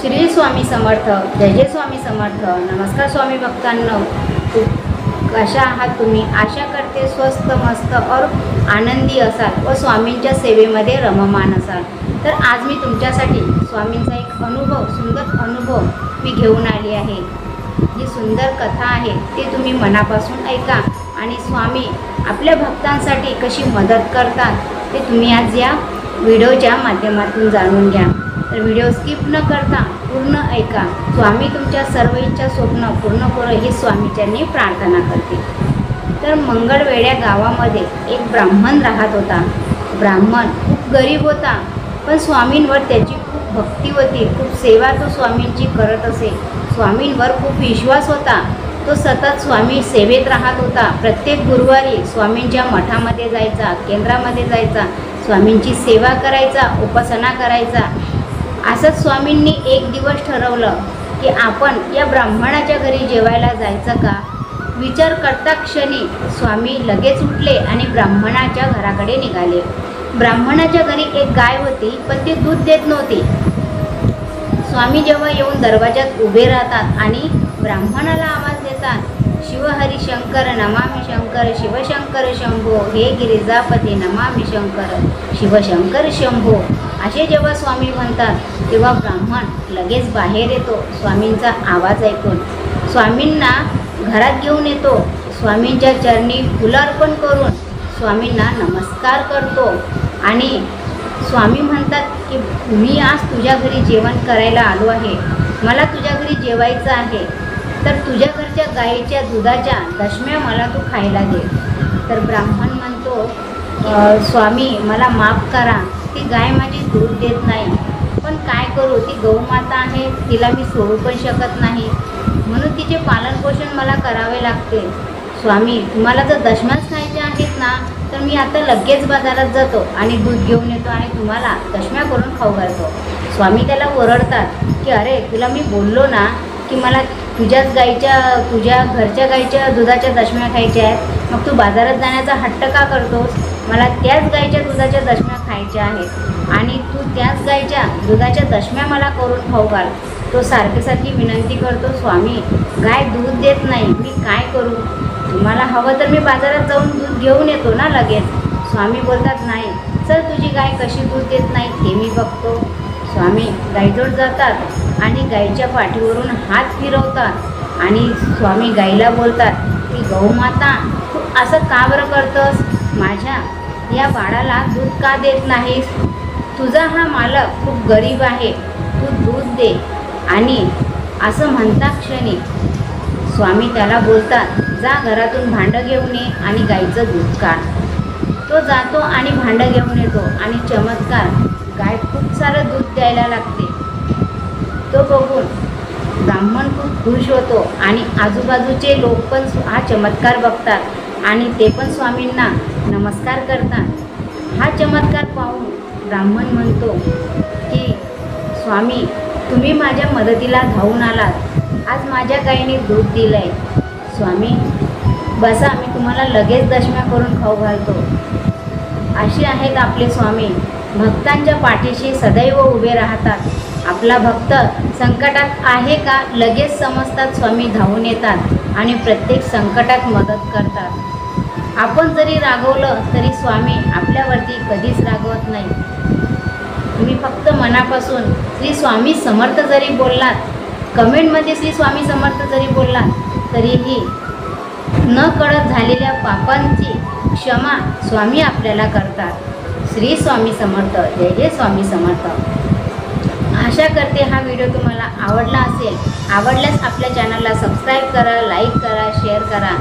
श्री स्वामी समर्थ, जय जय स्वामी समर्थ। नमस्कार स्वामी भक्तांनो, कशा आहात तुम्ही? आशा करते स्वस्त मस्त और आनंदी असाल व स्वामींच्या सेवेमध्ये रममान असाल। तर आज मी तुमच्यासाठी स्वामींचा एक अनुभव, सुंदर अनुभव मी घेऊन आली आहे। जी सुंदर कथा आहे ती तुम्ही मनापासून ऐका आणि स्वामी आपल्या भक्तांसाठी कशी मदत करतात ते तुम्ही आज या व्हिडिओच्या माध्यमातून जाणून घ्या। तर व्हिडिओ स्किप न करता पूर्ण ऐका। स्वामी तुमच्या सर्व इच्छा स्वप्न पूर्ण करो ही स्वामीच्यांनी प्रार्थना करते। तर मंगळवेढ्या गावामध्ये एक ब्राह्मण राहत होता। ब्राह्मण खूप गरीब होता, पण स्वामींवर त्याची खूप भक्ती होती, खूप सेवा तो स्वामींची करत असे। स्वामींवर खूप विश्वास होता। तो सतत स्वामी सेवेत राहत होता। प्रत्येक गुरुवारी स्वामींच्या मठामध्ये जायचा, केंद्रामध्ये जायचा, स्वामींची सेवा करायचा, उपासना करायचा। असंच स्वामींनी एक दिवस ठरवलं की आपण या ब्राह्मणाच्या घरी जेवायला जायचं का। विचार करता क्षणी स्वामी लगेच उठले आणि ब्राह्मणाच्या घराकडे निघाले। ब्राह्मणाच्या घरी एक गाय होती, पण ती दूध देत नव्हती। स्वामी जेव्हा येऊन दरवाजात उभे राहतात आणि ब्राह्मणाला आवाज देतात, शिवहरी शंकर नमामि शंकर, शिवशंकर शंभो, हे गिरिजापती नमामि शंकर, शिवशंकर शंभो, असे जेव्हा स्वामी म्हणतात तेव्हा ब्राह्मण लगेच बाहेर येतो स्वामींचा आवाज ऐकून। स्वामींना घरात घेऊन येतो। स्वामींच्या चरणी फुलं अर्पण करून स्वामींना नमस्कार करतो आणि स्वामी म्हणतात की मी आज तुझ्या घरी जेवण करायला आलो आहे, मला तुझ्या घरी जेवायचं आहे, तर तुझ्या घरच्या गाईच्या दुधाच्या दशम्या मला तू खायला दे। तर ब्राह्मण म्हणतो, स्वामी मला माफ करा, ती गाय माझी दूध देत नाही, पण काय करू, ती गौमाता आहे, तिला मी सोडू पण शकत नाही, म्हणून तिचे पालनपोषण मला करावे लागते। स्वामी तुम्हाला जर दशम्याच खायच्या आहेत ना, तर मी आता लगेच बाजारात जातो आणि दूध घेऊन येतो आणि तुम्हाला दशम्या करून खाऊ घालतो। स्वामी त्याला ओरडतात की अरे तुला मी बोललो ना की मला तुझ्या घरच्या गाईच्या दुधाच्या दशम्या खायच्या आहेत, मग तू बाजारात जाण्याचा हट्ट का करतोस? मला त्याच गाईच्या दुधाच्या दशम्या खायच्या आहेत आणि तू त्याच गाईच्या दुधाच्या दशम्या मला करून खाऊ घाल। तो सारखी विनंती करतो, स्वामी गाय दूध देत नाही, मी काय करू? तुम्हाला हवं तर मी बाजारात जाऊन दूध घेऊन येतो ना लगेच। स्वामी बोलतात, नाही चल, तुझी गाय कशी दूध देत नाही ते मी बघतो। स्वामी गाईजवळ जातात आणि गाईच्या पाठीवरून हात फिरवतात आणि स्वामी गाईला बोलतात की गौमाता तू असं का बरं करतोस? माझ्या या बाळाला दूध का देत नाहीस? तुझा हा मालक खूप गरीब आहे, तू दूध दे। आणि असं म्हणता क्षणी स्वामी त्याला बोलतात, जा घरातून भांडं घेऊन ये आणि गाईचं दूध काढ। तो जातो आणि भांडं घेऊन येतो आणि चमत्कार, गाय खूप सारं दूध द्यायला लागते। तो बघून ब्राह्मण खूप खुश होतो आणि आजूबाजूचे लोक पण हा चमत्कार बघतात आणि ते पण स्वामींना नमस्कार करतात। हा चमत्कार पाहून ब्राह्मण म्हणतो की स्वामी तुम्ही माझ्या मदतीला धावून आलात, आज माझ्या गाईने दूध दिलं आहे। स्वामी बसा, मी तुम्हाला लगेच दशम्या करून खाऊ घालतो। असे आहेत आपले स्वामी, भक्तांच्या पाठीशी सदैव उभे राहतात। आपला भक्त संकटात आहे का लगेच समजतात, स्वामी धावून येतात आणि प्रत्येक संकटात मदत करतात। आपण जरी रागवलं तरी स्वामी आपल्यावरती कधीच रागवत नाही। तुम्ही फक्त मनापासून श्री स्वामी समर्थ जरी बोललात, कमेंटमध्ये श्री स्वामी समर्थ जरी बोललात, तरीही न कळत झालेल्या पापांची क्षमा स्वामी आपल्याला करतात। श्री स्वामी समर्थ, जय जय स्वामी समर्थ। आशा करते हा व्हिडिओ तुम्हाला आवडला असेल। आवडल्यास आपल्या चॅनलला सबस्क्राईब करा, लाईक करा, शेअर करा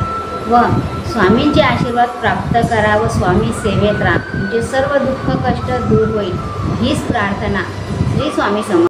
व स्वामींचे आशीर्वाद प्राप्त करा व स्वामी सेवेत राहा, तुमचे सर्व दुःख कष्ट दूर होईल हीच प्रार्थना। श्री स्वामी समर्थ।